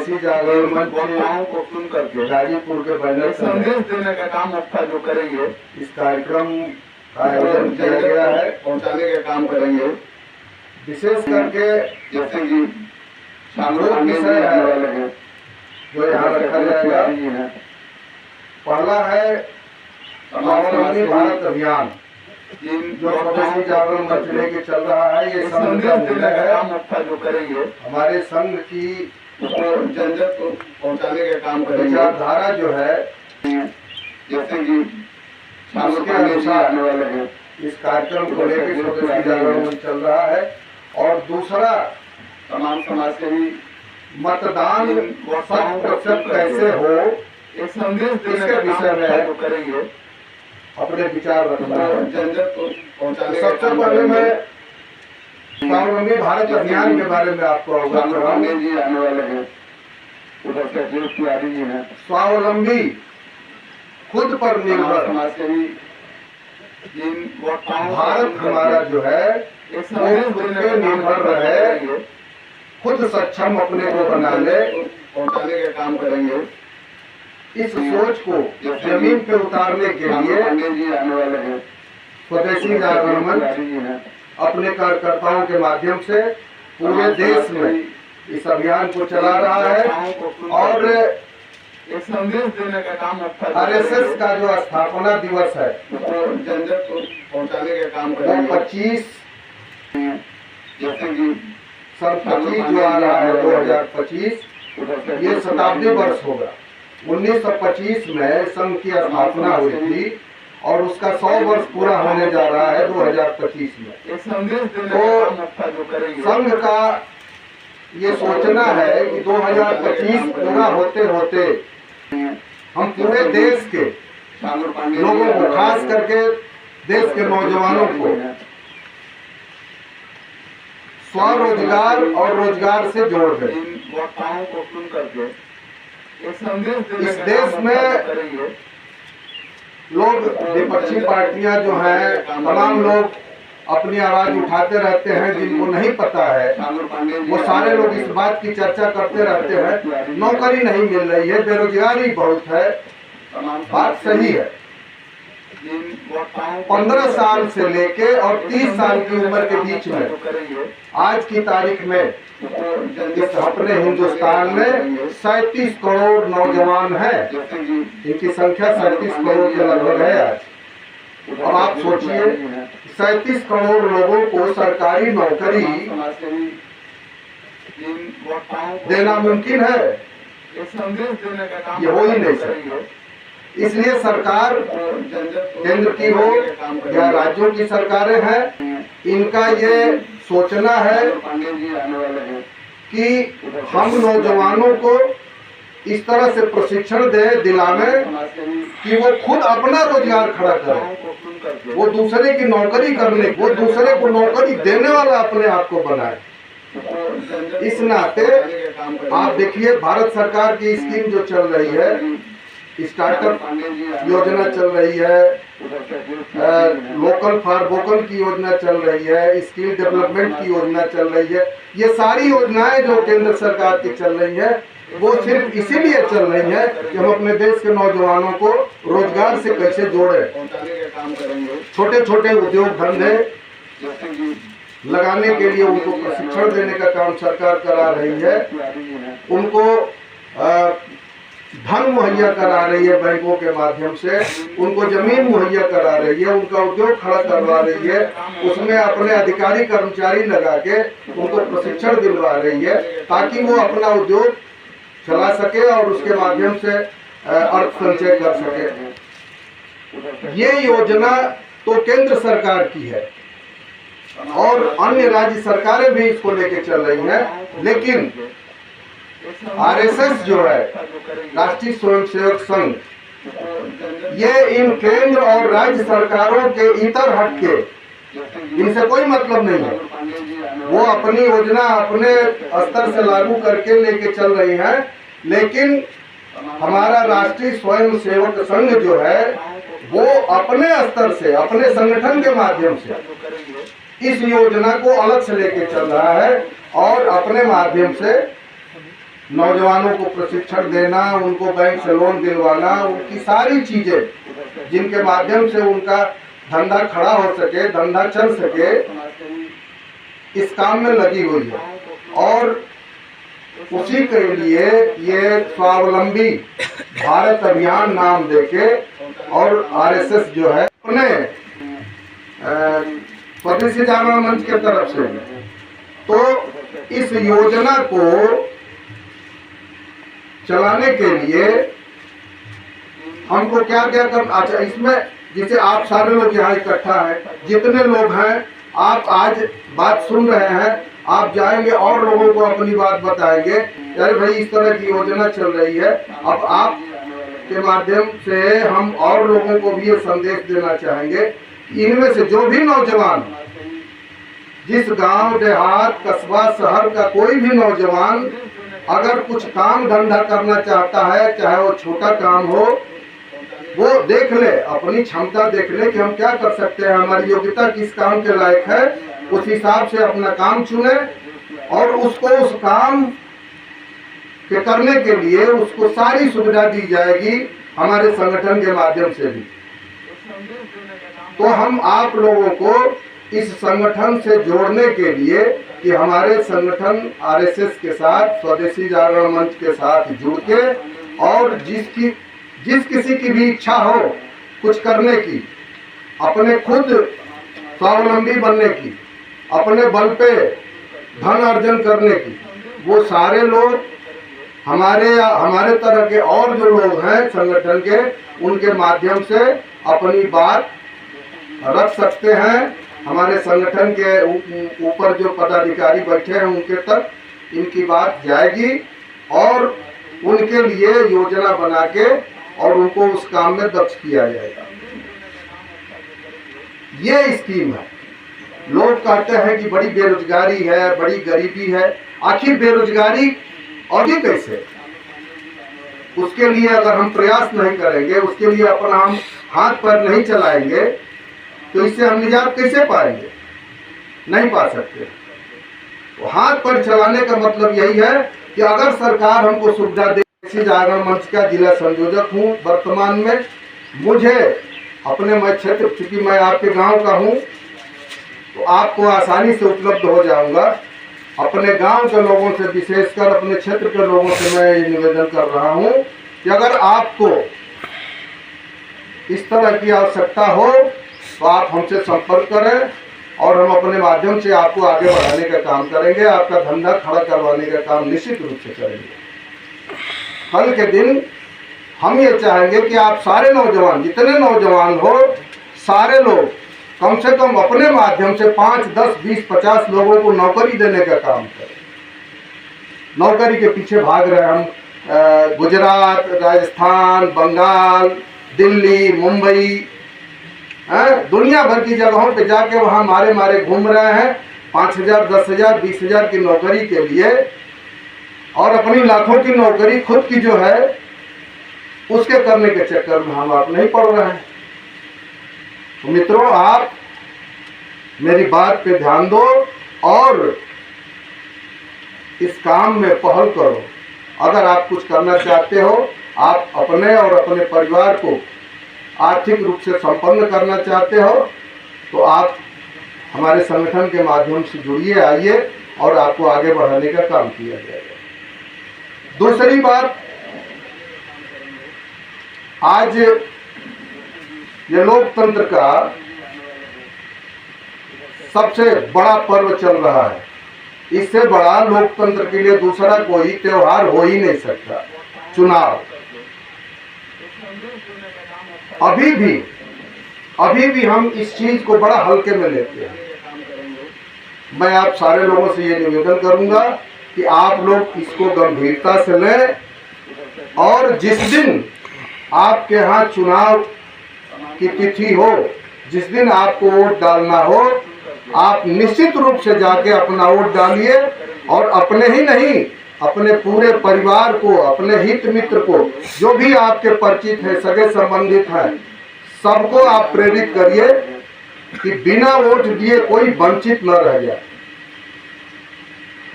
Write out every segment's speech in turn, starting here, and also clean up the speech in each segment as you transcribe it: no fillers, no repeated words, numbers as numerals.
स्वदेशी जागरण मंच को सुन करके गाजीपुर के बैनर संदेश देने का काम अच्छा जो करेंगे, इस कार्यक्रम का आयोजन किया गया है, पहुंचाने का काम करेंगे। विशेष करके जैसे कि दो विषय है जो यहाँ रखा जाएगा। पहला है स्वावलंबी भारत अभियान, जो स्वदेशी जागरण मंच लेके चल रहा है। ये संघ का निर्णय है, काम अच्छा जो करेंगे, हमारे संघ की जन जन को पहुँचाने का काम करेंगे। विचारधारा जो है जैसे कि उसके अनुसार आने वाले हैं, इस कार्यक्रम को लेकर स्वदेशी जागरण मंच चल रहा है। और दूसरा, तमाम समाज सेवी मतदान 100% कैसे हो, इस संदेश इसके विषय में करेंगे, अपने विचार रखना है, जन जन को पहुँचाने। सबसे पहले मैं स्वावलंबी भारत अभियान के बारे में आपको अवगत कराऊंगा। जी आने वाले हैं, उधर से तिवारी जी हैं। स्वावलंबी, खुद पर निर्भर समाज सेवी भारत हमारा जो है वो खुद पे निर्भर रहे, खुद सक्षम अपने को बना ले, पहुँचाने का काम करेंगे। इस सोच को जमीन पे उतारने के लिए आने वाले हैं स्वदेशी जागरण मंच अपने कार्यकर्ताओं के माध्यम से पूरे देश में इस अभियान को चला रहा है। और संदेश देने का काम RSS का जो स्थापना दिवस है जन जन को पहुँचाने का काम करेंगे। 25 जैसे कि 25 जो आ रहा है 2025, ये शताब्दी वर्ष होगा। 1925 में संघ की स्थापना हुई थी और उसका 100 वर्ष पूरा होने जा रहा है 2025 में। तो संघ का ये सोचना है कि 2025 पूरा होते होते हम पूरे देश के लोगों को, खास करके देश के नौजवानों को स्वरोजगार और रोजगार से जोड़ दें। को सुन करके इस देश में लोग, विपक्षी पार्टियां जो हैं, तमाम लोग अपनी आवाज उठाते रहते हैं। जिनको नहीं पता है वो सारे लोग इस बात की चर्चा करते रहते हैं, नौकरी नहीं मिल रही है, बेरोजगारी बहुत है। बात सही है। 15 साल से लेके और 30 साल की उम्र के बीच में आज की तारीख में इस अपने हिंदुस्तान में 37 करोड़ नौजवान हैं। इनकी संख्या 37 करोड़ के लगभग है आज। अब आप सोचिए, 37 करोड़ लोगों को सरकारी नौकरी देना मुमकिन है? ये हो ही नहीं सकता। इसलिए सरकार, केंद्र की हो या राज्यों की सरकारें हैं, इनका ये सोचना है कि हम नौजवानों को इस तरह से प्रशिक्षण दिलावे कि वो खुद अपना रोजगार खड़ा करे, वो दूसरे की नौकरी करने, वो दूसरे को नौकरी देने वाला अपने आप को बनाए। इस नाते आप देखिए, भारत सरकार की स्कीम जो चल रही है, स्टार्टअप योजना चल रही है, लोकल फॉर वोकल की योजना चल रही है, स्किल डेवलपमेंट की योजना चल रही है। ये सारी योजनाएं जो केंद्र सरकार की चल रही है, वो सिर्फ इसीलिए चल रही है कि हम अपने देश के नौजवानों को रोजगार से कैसे जोड़े, छोटे छोटे उद्योग धंधे लगाने के लिए उनको प्रशिक्षण देने का काम सरकार करा रही है। उनको धन मुहैया करा रही है बैंकों के माध्यम से, उनको जमीन मुहैया करा रही है, उनका उद्योग खड़ा करवा रही है, उसमें अपने अधिकारी कर्मचारी लगा के उनको प्रशिक्षण दिलवा रही है ताकि वो अपना उद्योग चला सके और उसके माध्यम से अर्थ संचय कर सके। ये योजना तो केंद्र सरकार की है और अन्य राज्य सरकारें भी इसको लेके चल रही हैं, लेकिन RSS जो है, राष्ट्रीय स्वयंसेवक संघ, ये इन केंद्र और राज्य सरकारों के इतर हटके, इनसे कोई मतलब नहीं है। वो अपनी योजना अपने स्तर से लागू करके लेके चल रही हैं, लेकिन हमारा राष्ट्रीय स्वयंसेवक संघ जो है वो अपने स्तर से, अपने संगठन के माध्यम से इस योजना को अलग से लेके चल रहा है और अपने माध्यम से नौजवानों को प्रशिक्षण देना, उनको बैंक से लोन दिलवाना, उनकी सारी चीजें जिनके माध्यम से उनका धंधा खड़ा हो सके, धंधा चल सके, इस काम में लगी हुई है। और उसी के लिए ये स्वावलंबी भारत अभियान नाम देके और आरएसएस जो है अपने स्वदेशी जागरण मंच के तरफ से तो इस योजना को चलाने के लिए हमको क्या क्या करना। अच्छा, इसमें जैसे आप सारे लोग यहाँ इकट्ठा हैं, जितने लोग हैं, आप आज बात सुन रहे हैं, आप जाएंगे और लोगों को अपनी बात बताएंगे, यार भाई इस तरह की योजना चल रही है। अब आप के माध्यम से हम और लोगों को भी ये संदेश देना चाहेंगे, इनमें से जो भी नौजवान, जिस गांव देहात कस्बा शहर का कोई भी नौजवान अगर कुछ काम धंधा करना चाहता है, चाहे वो छोटा काम हो, वो देख ले, अपनी क्षमता देख ले कि हम क्या कर सकते हैं, हमारी योग्यता किस काम के लायक है, उस हिसाब से अपना काम चुने और उसको उस काम के करने के लिए उसको सारी सुविधा दी जाएगी हमारे संगठन के माध्यम से भी। तो हम आप लोगों को इस संगठन से जोड़ने के लिए कि हमारे संगठन आरएसएस के साथ, स्वदेशी जागरण मंच के साथ जुड़ के और जिस किसी की भी इच्छा हो कुछ करने की, अपने खुद स्वावलंबी बनने की, अपने बल पे धन अर्जन करने की, वो सारे लोग हमारे तरह के और जो लोग हैं संगठन के, उनके माध्यम से अपनी बात रख सकते हैं। हमारे संगठन के ऊपर जो पदाधिकारी बैठे हैं उनके तक इनकी बात जाएगी और उनके लिए योजना बना के और उनको उस काम में दक्ष किया जाएगा। ये स्कीम है। लोग कहते हैं कि बड़ी बेरोजगारी है, बड़ी गरीबी है। आखिर बेरोजगारी और ये कैसे? उसके लिए अगर हम प्रयास नहीं करेंगे, उसके लिए अपना हम हाथ पैर नहीं चलाएंगे, तो इससे हम निजात कैसे पाएंगे? नहीं पा सकते। तो हाथ पैर चलाने का मतलब यही है कि अगर सरकार हमको सुविधा दे। जागरण मंच का जिला संयोजक हूँ वर्तमान में। मुझे अपने मैं क्षेत्र, चूंकि मैं आपके गांव का हूँ, तो आपको आसानी से उपलब्ध हो जाऊंगा। अपने गांव के लोगों से, विशेषकर अपने क्षेत्र के लोगों से मैं ये निवेदन कर रहा हूँ कि अगर आपको इस तरह की आवश्यकता हो तो आप हमसे संपर्क करें और हम अपने माध्यम से आपको आगे बढ़ाने का काम करेंगे। आपका धंधा खड़ा करवाने का काम निश्चित रूप से करेंगे। कल के दिन हम ये चाहेंगे कि आप सारे नौजवान, जितने नौजवान हो, सारे लोग कम से कम अपने माध्यम से 5, 10, 20, 50 लोगों को नौकरी देने का काम करें। नौकरी के पीछे भाग रहे हम गुजरात, राजस्थान, बंगाल, दिल्ली, मुंबई, दुनिया भर की जगहों पे जाके वहाँ मारे घूम रहे हैं 5,000, 10,000, 20,000 की नौकरी के लिए, और अपनी लाखों की नौकरी खुद की जो है उसके करने के चक्कर में हम आप नहीं पड़ रहे हैं। तो मित्रों, आप मेरी बात पे ध्यान दो और इस काम में पहल करो। अगर आप कुछ करना चाहते हो, आप अपने और अपने परिवार को आर्थिक रूप से संपन्न करना चाहते हो, तो आप हमारे संगठन के माध्यम से जुड़िए, आइए और आपको आगे बढ़ाने का काम किया जाएगा। दूसरी बात, आज ये लोकतंत्र का सबसे बड़ा पर्व चल रहा है। इससे बड़ा लोकतंत्र के लिए दूसरा कोई त्योहार हो ही नहीं सकता, चुनाव। अभी भी हम इस चीज को बड़ा हल्के में लेते हैं। मैं आप सारे लोगों से ये निवेदन करूंगा कि आप लोग इसको गंभीरता से लें और जिस दिन आपके यहाँ चुनाव की तिथि हो, जिस दिन आपको वोट डालना हो, आप निश्चित रूप से जाके अपना वोट डालिए और अपने ही नहीं, अपने पूरे परिवार को, अपने हित मित्र को, जो भी आपके परिचित है, सगे संबंधित हैं, सबको आप प्रेरित करिए कि बिना वोट दिए कोई वंचित न रह जाए।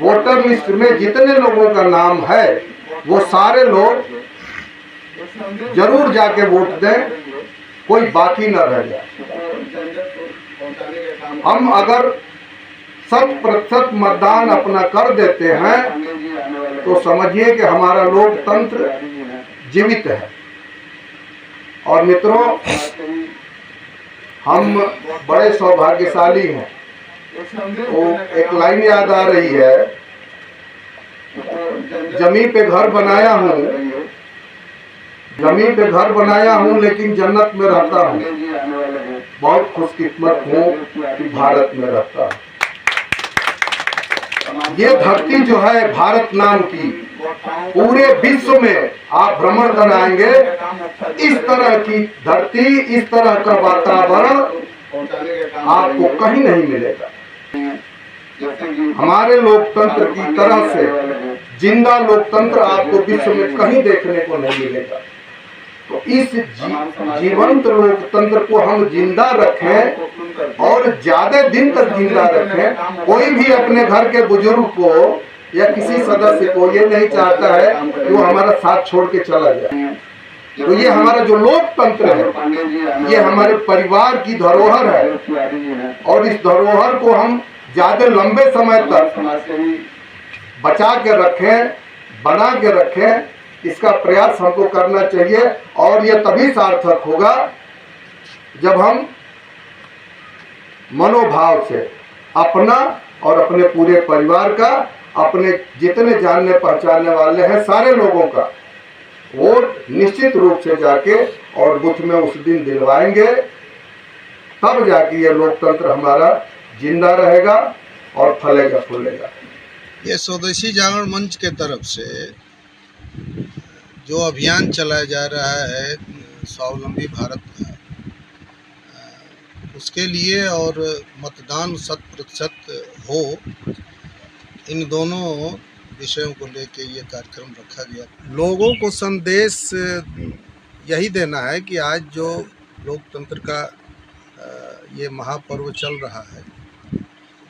वोटर लिस्ट में जितने लोगों का नाम है वो सारे लोग जरूर जाके वोट दें, कोई बाकी न रह जाए। हम अगर 100% मतदान अपना कर देते हैं तो समझिए कि हमारा लोकतंत्र जीवित है। और मित्रों, हम बड़े सौभाग्यशाली हैं। तो एक लाइन याद आ रही है, जमीन पे घर बनाया हूँ, जमीन पे घर बनाया हूँ लेकिन जन्नत में रहता हूँ। बहुत खुशकिस्मत हूँ कि भारत में रहता हूँ। ये धरती जो है भारत नाम की, पूरे विश्व में आप भ्रमण कराएंगे, इस तरह की धरती, इस तरह का वातावरण आपको कहीं नहीं मिलेगा। हमारे लोकतंत्र की तरह से जिंदा लोकतंत्र आपको विश्व में कहीं देखने को नहीं मिलेगा। तो इस जीवंत लोकतंत्र को हम जिंदा रखें और ज्यादा दिन तक जिंदा रखें। कोई भी अपने घर के बुजुर्ग को या किसी सदस्य को ये नहीं चाहता है कि वो हमारा साथ छोड़ के चला जाए। तो ये हमारा जो लोकतंत्र है, ये हमारे परिवार की धरोहर है और इस धरोहर को हम ज्यादा लंबे समय तक बचा के रखें, बना के रखें, इसका प्रयास हमको करना चाहिए। और यह तभी सार्थक होगा जब हम मनोभाव से अपना और अपने पूरे परिवार का, अपने जितने जानने पहचानने वाले हैं सारे लोगों का वोट निश्चित रूप से जाके और बूथ में उस दिन दिलवाएंगे। तब जाके ये लोकतंत्र हमारा जिंदा रहेगा और फलेगा फूलेगा। ये स्वदेशी जागरण मंच के तरफ से जो अभियान चलाया जा रहा है स्वावलंबी भारत का, उसके लिए और मतदान 100% हो, इन दोनों विषयों को लेके ये कार्यक्रम रखा गया। लोगों को संदेश यही देना है कि आज जो लोकतंत्र का ये महापर्व चल रहा है,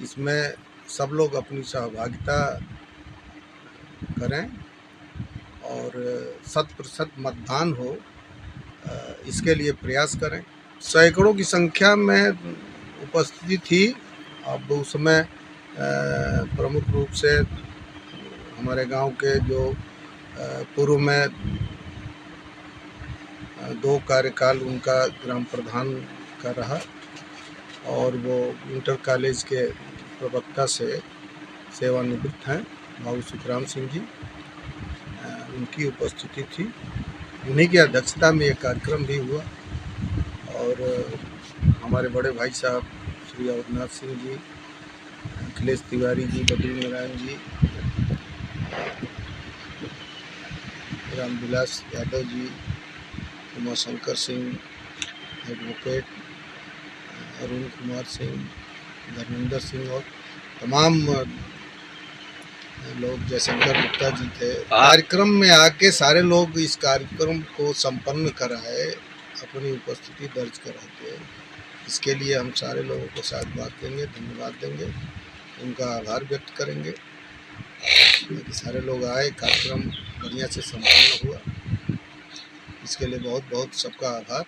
इसमें सब लोग अपनी सहभागिता करें और 100% मतदान हो, इसके लिए प्रयास करें। सैकड़ों की संख्या में उपस्थिति थी। अब उसमें प्रमुख रूप से हमारे गांव के जो पूर्व में 2 कार्यकाल उनका ग्राम प्रधान का रहा और वो इंटर कॉलेज के प्रवक्ता से सेवानिवृत्त हैं बाबू सुखराम सिंह जी, उनकी उपस्थिति थी। उन्हीं की अध्यक्षता में ये कार्यक्रम भी हुआ और हमारे बड़े भाई साहब श्री अवधनाथ सिंह जी, अखिलेश तिवारी जी, बद्री नारायण जी, रामविलास यादव जी, उमाशंकर सिंह, एडवोकेट अरुण कुमार सिंह, धर्मेंद्र सिंह और तमाम लोग, जयशंकर गुप्ता जी थे। कार्यक्रम में आके सारे लोग इस कार्यक्रम को संपन्न कराए, अपनी उपस्थिति दर्ज कराते हैं। इसके लिए हम सारे लोगों को साधुवाद देंगे, धन्यवाद देंगे, उनका आभार व्यक्त करेंगे कि सारे लोग आए, कार्यक्रम बढ़िया से संपन्न हुआ। इसके लिए बहुत बहुत सबका आभार।